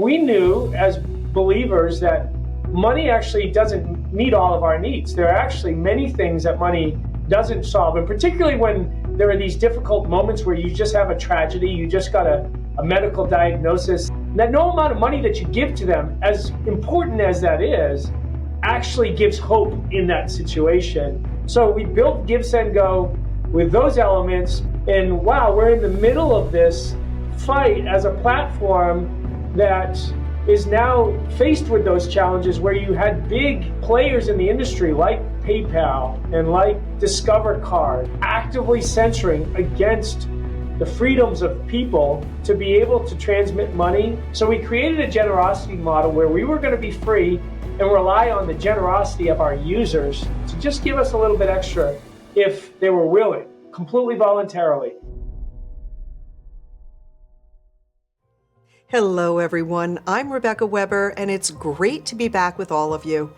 we knew as believers that money actually doesn't meet all of our needs. There are actually many things that money doesn't solve, and particularly when there are these difficult moments where you just have a tragedy, you just got a medical diagnosis, that no amount of money that you give to them, as important as that is, actually gives hope in that situation. So we built GiveSendGo with those elements, and wow, we're in the middle of this fight as a platform that is now faced with those challenges where you had big players in the industry like PayPal and like Discover Card actively censoring against the freedoms of people to be able to transmit money. So we created a generosity model where we were going to be free and rely on the generosity of our users to just give us a little bit extra if they were willing, completely voluntarily. Hello, everyone. I'm Rebecca Weber, and it's great to be back with all of you.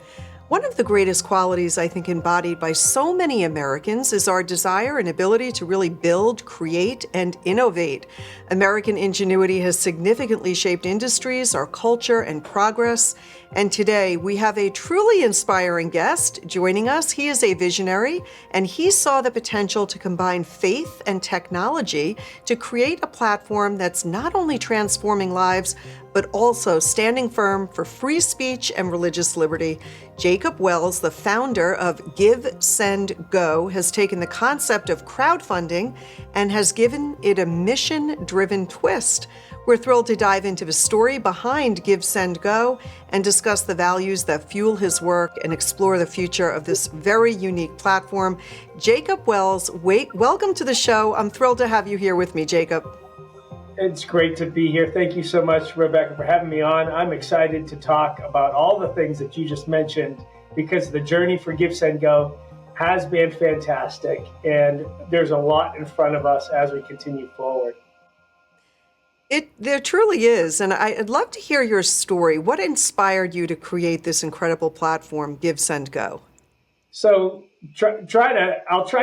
One of the greatest qualities, I think, embodied by so many Americans is our desire and ability to really build, create, and innovate. American ingenuity has significantly shaped industries, our culture, and progress. And today, we have a truly inspiring guest joining us. He is a visionary, and he saw the potential to combine faith and technology to create a platform that's not only transforming lives, but also standing firm for free speech and religious liberty. Jacob Wells, the founder of GiveSendGo, has taken the concept of crowdfunding and has given it a mission-driven twist. We're thrilled to dive into the story behind GiveSendGo and discuss the values that fuel his work and explore the future of this very unique platform. Jacob Wells, welcome to the show. I'm thrilled to have you here with me, Jacob. It's great to be here. Thank you so much, Rebecca, for having me on. I'm excited to talk about all the things that you just mentioned because the journey for GiveSendGo has been fantastic, and there's a lot in front of us as we continue forward. There truly is, and I'd love to hear your story. What inspired you to create this incredible platform, GiveSendGo? So I'll try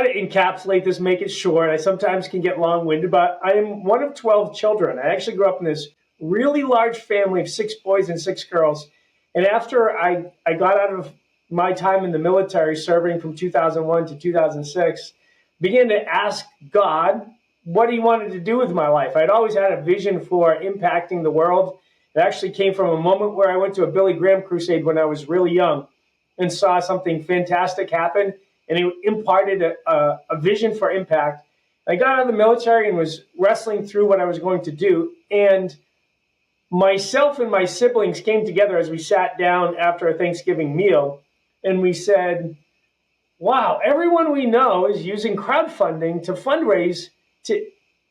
to encapsulate this, make it short. I sometimes can get long-winded, but I am one of 12 children. I actually grew up in this really large family of 6 boys and 6 girls. And after I got out of my time in the military, serving from 2001 to 2006, began to ask God what he wanted to do with my life. I'd always had a vision for impacting the world. It actually came from a moment where I went to a Billy Graham crusade when I was really young and saw something fantastic happen, and it imparted a vision for impact. I got out of the military and was wrestling through what I was going to do, and myself and my siblings came together as we sat down after a Thanksgiving meal, and we said, wow, everyone we know is using crowdfunding to fundraise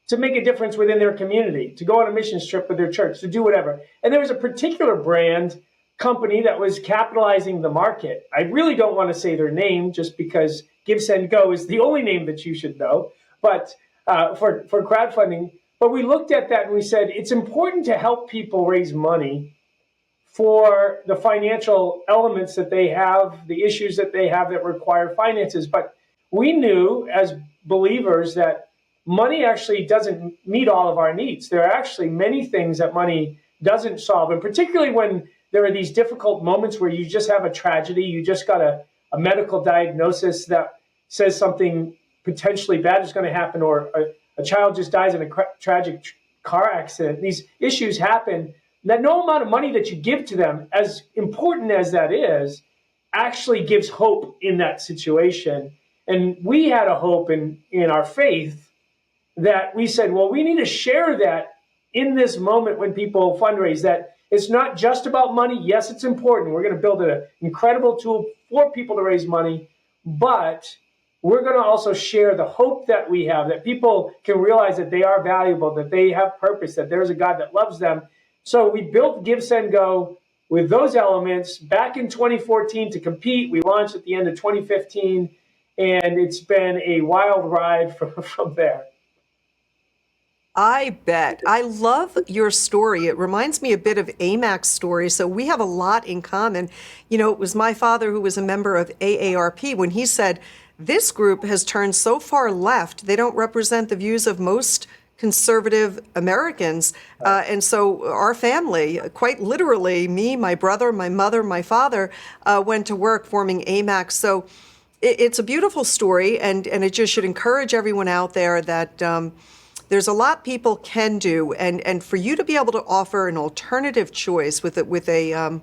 to make a difference within their community, to go on a mission trip with their church, to do whatever. And there was a particular brand company that was capitalizing the market. I really don't want to say their name just because GiveSendGo is the only name that you should know, but for crowdfunding. But we looked at that and we said, it's important to help people raise money for the financial elements that they have, the issues that they have that require finances. But we knew as believers that money actually doesn't meet all of our needs. There are actually many things that money doesn't solve, and particularly when there are these difficult moments where you just have a tragedy, you just got a medical diagnosis that says something potentially bad is going to happen, or a child just dies in a tragic car accident. These issues happen, that no amount of money that you give to them, as important as that is, actually gives hope in that situation. And we had a hope in our faith that we said, well, we need to share that in this moment when people fundraise, that it's not just about money. Yes, it's important. We're going to build an incredible tool for people to raise money, but we're going to also share the hope that we have, that people can realize that they are valuable, that they have purpose, that there's a God that loves them. So we built GiveSendGo with those elements back in 2014 to compete. We launched at the end of 2015, and it's been a wild ride from there. I bet. I love your story. It reminds me a bit of AMAC's story. So we have a lot in common. You know, it was my father who was a member of AARP when he said, this group has turned so far left, they don't represent the views of most conservative Americans. And so our family, quite literally, me, my brother, my mother, my father, went to work forming AMAC. So it's a beautiful story, and it just should encourage everyone out there that there's a lot people can do, and for you to be able to offer an alternative choice with a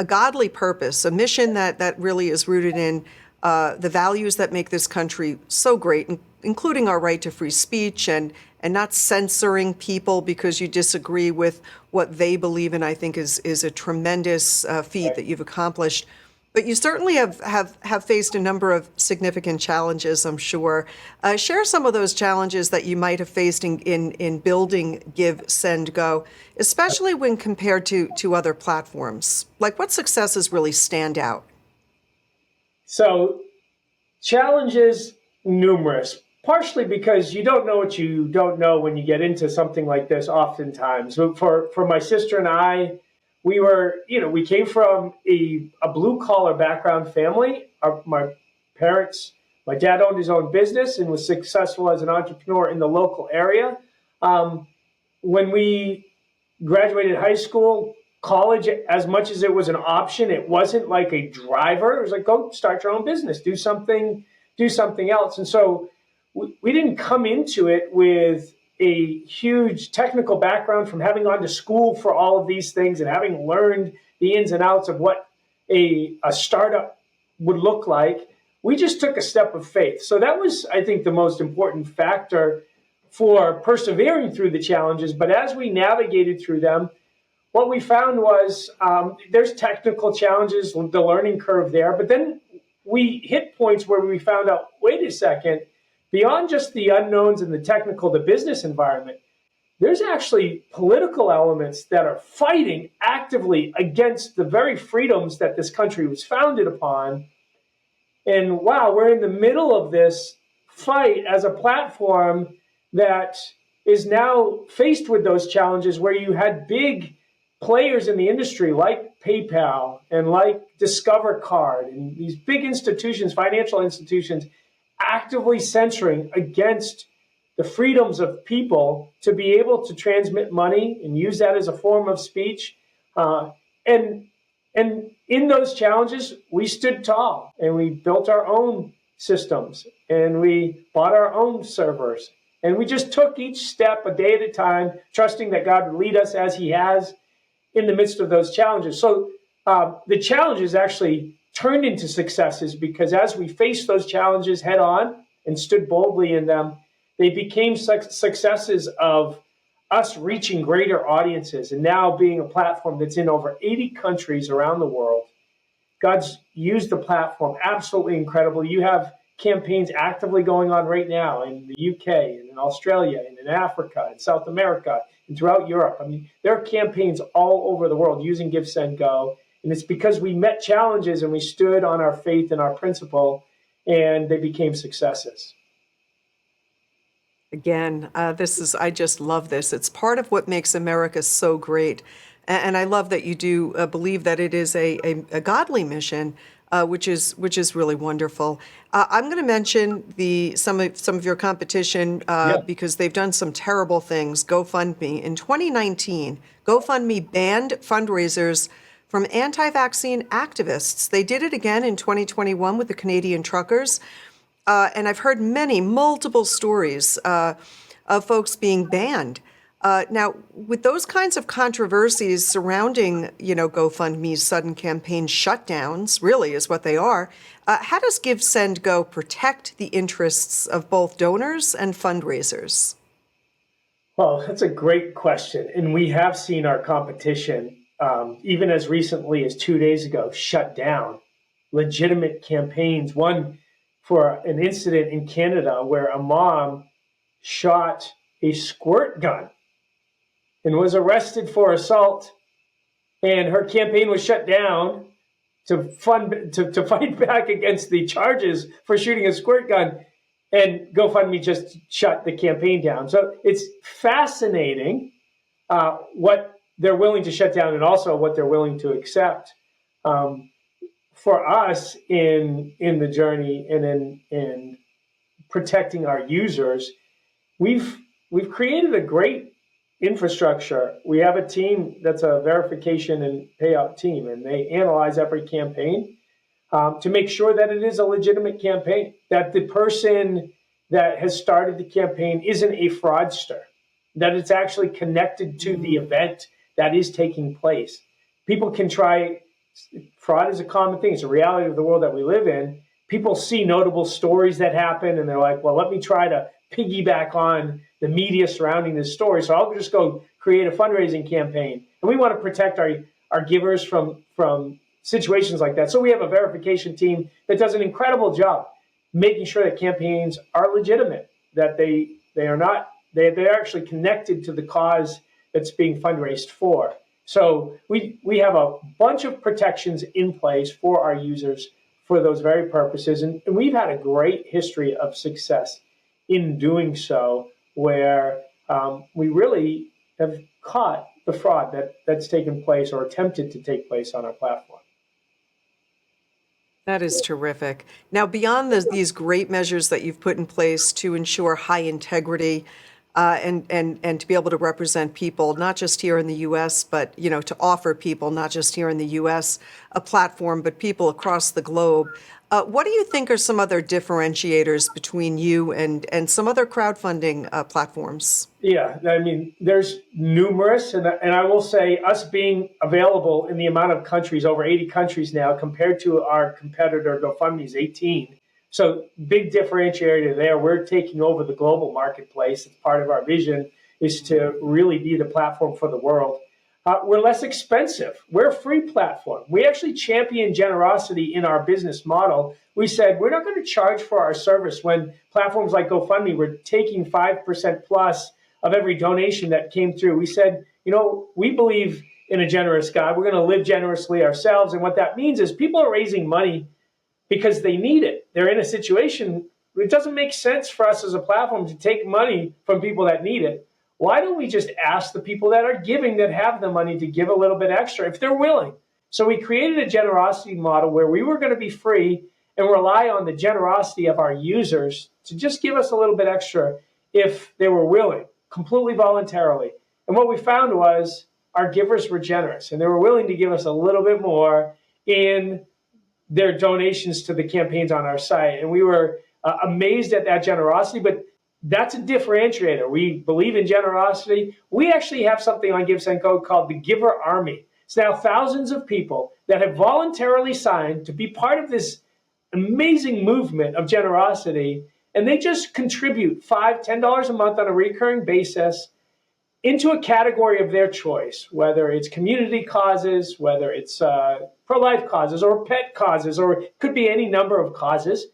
godly purpose, a mission that really is rooted in the values that make this country so great, including our right to free speech and not censoring people because you disagree with what they believe in, I think is a tremendous feat that you've accomplished. But you certainly have faced a number of significant challenges, I'm sure. Share some of those challenges that you might have faced in building GiveSendGo, especially when compared to other platforms. Like, what successes really stand out? So, challenges numerous, partially because you don't know what you don't know when you get into something like this oftentimes. So for my sister and I, we came from a blue collar background family. My parents, my dad owned his own business and was successful as an entrepreneur in the local area. When we graduated high school, college, as much as it was an option, it wasn't like a driver. It was like, go start your own business, do something else. And so we didn't come into it with a huge technical background from having gone to school for all of these things and having learned the ins and outs of what a startup would look like. We just took a step of faith. So that was, I think, the most important factor for persevering through the challenges. But as we navigated through them, what we found was there's technical challenges, the learning curve there. But then we hit points where we found out, wait a second, beyond just the unknowns and the technical, the business environment, there's actually political elements that are fighting actively against the very freedoms that this country was founded upon. And wow, we're in the middle of this fight as a platform that is now faced with those challenges where you had big players in the industry like PayPal and like Discover Card and these big institutions, financial institutions, actively censoring against the freedoms of people to be able to transmit money and use that as a form of speech. And in those challenges, we stood tall and we built our own systems and we bought our own servers. And we just took each step a day at a time, trusting that God would lead us as he has in the midst of those challenges. So the challenges actually turned into successes because as we faced those challenges head on and stood boldly in them, they became successes of us reaching greater audiences and now being a platform that's in over 80 countries around the world. God's used the platform absolutely incredible. You have campaigns actively going on right now in the UK and in Australia and in Africa and South America and throughout Europe. I mean, there are campaigns all over the world using GiveSendGo. And it's because we met challenges and we stood on our faith and our principle, and they became successes. Again, I just love this. It's part of what makes America so great. And I love that you do believe that it is a godly mission, which is really wonderful. I'm going to mention some of your competition because they've done some terrible things. GoFundMe. In 2019, GoFundMe banned fundraisers from anti-vaccine activists. They did it again in 2021 with the Canadian truckers. And I've heard multiple stories of folks being banned. Now, with those kinds of controversies surrounding, GoFundMe's sudden campaign shutdowns, really is what they are, how does GiveSendGo protect the interests of both donors and fundraisers? Well, that's a great question. And we have seen our competition, even as recently as 2 days ago, shut down legitimate campaigns. One for an incident in Canada where a mom shot a squirt gun and was arrested for assault, and her campaign was shut down to fight back against the charges for shooting a squirt gun, and GoFundMe just shut the campaign down. So it's fascinating what they're willing to shut down and also what they're willing to accept. For us in the journey and in protecting our users, we've we've created a great infrastructure. We have a team that's a verification and payout team, and they analyze every campaign to make sure that it is a legitimate campaign, that the person that has started the campaign isn't a fraudster, that it's actually connected to the event that is taking place. People can try, fraud is a common thing. It's a reality of the world that we live in. People see notable stories that happen and they're like, well, let me try to piggyback on the media surrounding this story. So I'll just go create a fundraising campaign. And we want to protect our givers from situations like that. So we have a verification team that does an incredible job making sure that campaigns are legitimate, that they're actually connected to the cause that's being fundraised for. So we have a bunch of protections in place for our users for those very purposes. And we've had a great history of success in doing so, where we really have caught the fraud that's taken place or attempted to take place on our platform. That is terrific. Now, beyond these great measures that you've put in place to ensure high integrity and to be able to represent people, not just here in the U.S., but, to offer people, not just here in the U.S., a platform, but people across the globe, what do you think are some other differentiators between you and some other crowdfunding platforms? Yeah, I mean, there's numerous, and I will say us being available in the amount of countries, over 80 countries now, compared to our competitor GoFundMe's 18. So big differentiator there. We're taking over the global marketplace. It's part of our vision is to really be the platform for the world. We're less expensive. We're a free platform. We actually champion generosity in our business model. We said we're not going to charge for our service when platforms like GoFundMe were taking 5% plus of every donation that came through. We said, we believe in a generous God. We're going to live generously ourselves. And what that means is people are raising money because they need it. They're in a situation, it doesn't make sense for us as a platform to take money from people that need it. Why don't we just ask the people that are giving, that have the money, to give a little bit extra if they're willing? So we created a generosity model where we were going to be free and rely on the generosity of our users to just give us a little bit extra if they were willing, completely voluntarily. And what we found was our givers were generous and they were willing to give us a little bit more in their donations to the campaigns on our site. And we were amazed at that generosity, but that's a differentiator. We believe in generosity. We actually have something on GiveSendGo called the Giver Army. It's now thousands of people that have voluntarily signed to be part of this amazing movement of generosity, and they just contribute $5, $10 a month on a recurring basis into a category of their choice, whether it's community causes, whether it's pro-life causes or pet causes, or it could be any number of causes.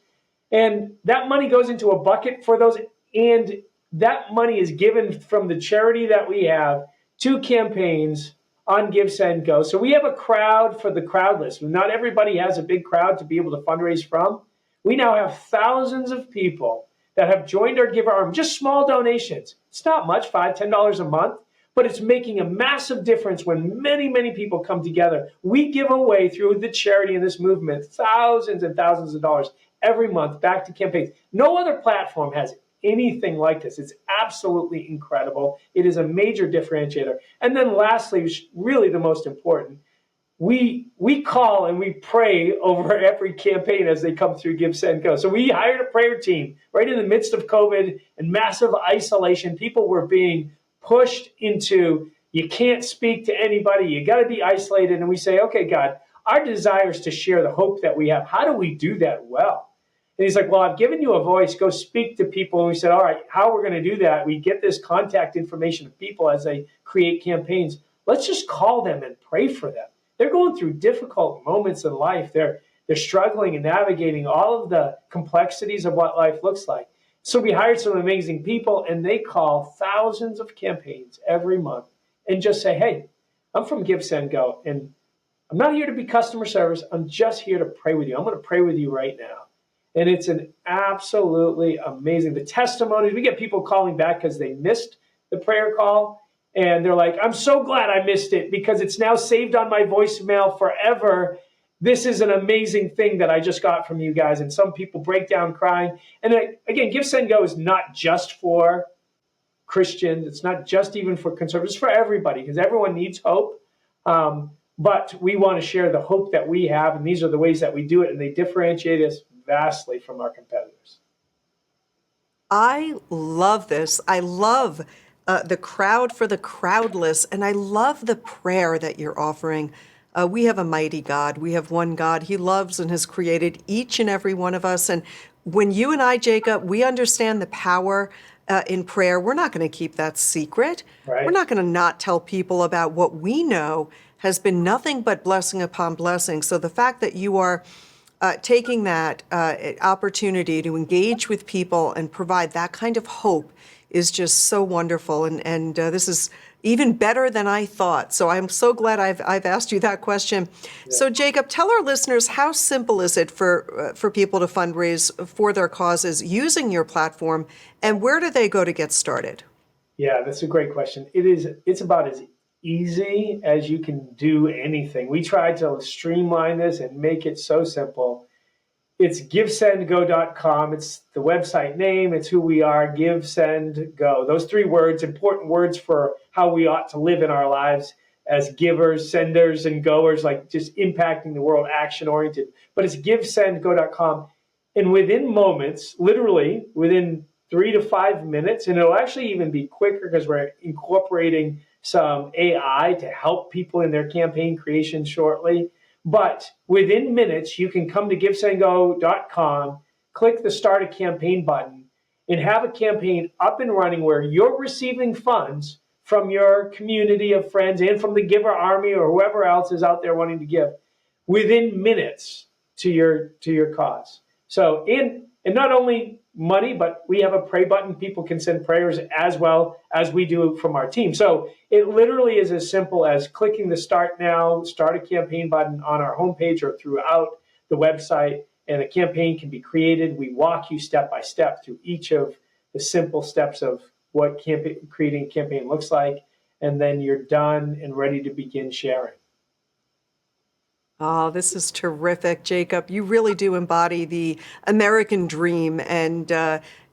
And that money goes into a bucket for those, and that money is given from the charity that we have to campaigns on GiveSendGo. So we have a crowd for the crowdless. Not everybody has a big crowd to be able to fundraise from. We now have thousands of people that have joined our Giver Arm, just small donations. It's not much, $5, $10 a month, but it's making a massive difference when many, many people come together. We give away through the charity in this movement thousands and thousands of dollars every month back to campaigns. No other platform has anything like this. It's absolutely incredible. It is a major differentiator. And then lastly, really the most important, we call and we pray over every campaign as they come through GiveSendGo. So we hired a prayer team right in the midst of COVID and massive isolation. People were being pushed into, you can't speak to anybody, you got to be isolated. And we say, okay, God, our desire is to share the hope that we have. How do we do that well? And he's like, well, I've given you a voice. Go speak to people. And we said, all right, how we're going to do that? We get this contact information of people as they create campaigns. Let's just call them and pray for them. They're going through difficult moments in life. They're struggling and navigating all of the complexities of what life looks like. So we hired some amazing people, and they call thousands of campaigns every month and just say, hey, I'm from GiveSendGo, and I'm not here to be customer service. I'm just here to pray with you. I'm going to pray with you right now. And it's an absolutely amazing. The testimonies, we get people calling back because they missed the prayer call. And they're like, I'm so glad I missed it because it's now saved on my voicemail forever. This is an amazing thing that I just got from you guys. And some people break down crying. And again, GiveSendGo is not just for Christians. It's not just even for conservatives, it's for everybody, because everyone needs hope. But we want to share the hope that we have, and these are the ways that we do it, and they differentiate us vastly from our competitors. I love this. I love the crowd for the crowdless, and I love the prayer that you're offering. We have a mighty God. We have one God. He loves and has created each and every one of us. And when you and I, Jacob, we understand the power in prayer, we're not going to keep that secret. Right. We're not going to not tell people about what we know has been nothing but blessing upon blessing. So the fact that you are taking that opportunity to engage with people and provide that kind of hope is just so wonderful. And this is even better than I thought. So I'm so glad I've asked you that question. Yeah. So Jacob, tell our listeners, how simple is it for people to fundraise for their causes using your platform, and where do they go to get started? Yeah, that's a great question. It's about as easy as you can do anything. We tried to streamline this and make it so simple. It's GiveSendGo.com. It's the website name. It's who we are, Give, Send, Go. Those three words, important words for how we ought to live in our lives as givers, senders, and goers, like just impacting the world, action-oriented. But it's GiveSendGo.com. And within moments, literally within 3 to 5 minutes, and it'll actually even be quicker because we're incorporating some AI to help people in their campaign creation shortly. But within minutes, you can come to GiveSendGo.com, click the Start a Campaign button, and have a campaign up and running where you're receiving funds from your community of friends and from the Giver Army or whoever else is out there wanting to give within minutes to your cause. So, and not only money, but we have a pray button. People can send prayers as well as we do from our team. So it literally is as simple as clicking the Start a Campaign button on our homepage or throughout the website, and a campaign can be created. We walk you step by step through each of the simple steps of what creating a campaign looks like, and then you're done and ready to begin sharing. Oh, this is terrific, Jacob. You really do embody the American dream and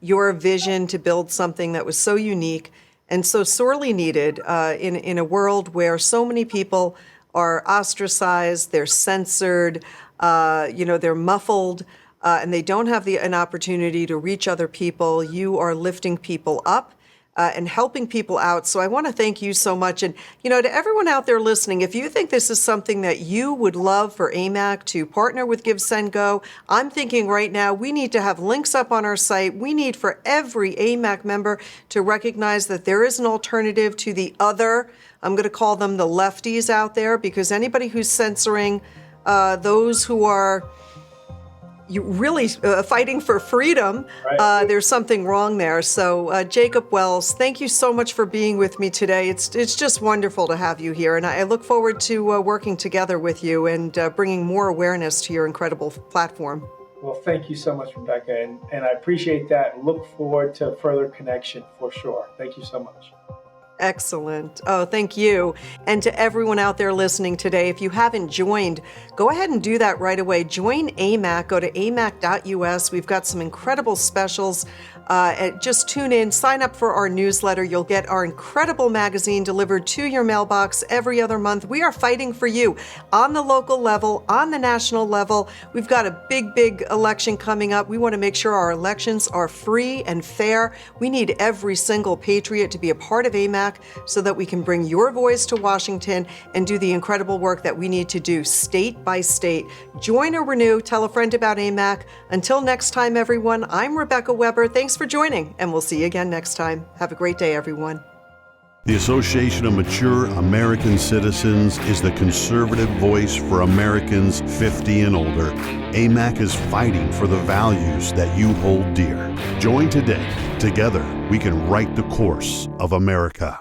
your vision to build something that was so unique and so sorely needed in a world where so many people are ostracized, they're censored, they're muffled, and they don't have an opportunity to reach other people. You are lifting people up and helping people out. So I want to thank you so much. And, to everyone out there listening, if you think this is something that you would love for AMAC to partner with GiveSendGo, I'm thinking right now we need to have links up on our site. We need for every AMAC member to recognize that there is an alternative to the other, I'm going to call them the lefties out there, because anybody who's censoring those who are really fighting for freedom, right. There's something wrong there. So Jacob Wells, thank you so much for being with me today. It's just wonderful to have you here. And I look forward to working together with you and bringing more awareness to your incredible platform. Well, thank you so much, Rebecca. And I appreciate that. Look forward to further connection for sure. Thank you so much. Excellent. Oh, thank you. And to everyone out there listening today, if you haven't joined, go ahead and do that right away. Join AMAC. Go to amac.us. We've got some incredible specials. Just tune in, sign up for our newsletter. You'll get our incredible magazine delivered to your mailbox every other month. We are fighting for you on the local level, on the national level. We've got a big election coming up. We want to make sure our elections are free and fair. We need every single patriot to be a part of AMAC so that we can bring your voice to Washington and do the incredible work that we need to do state by state. Join or renew. Tell a friend about AMAC. Until next time, everyone, I'm Rebecca Weber. Thanks for joining, and we'll see you again next time. Have a great day, everyone. The Association of Mature American Citizens is the conservative voice for Americans 50 and older. AMAC is fighting for the values that you hold dear. Join today. Together, we can write the course of America.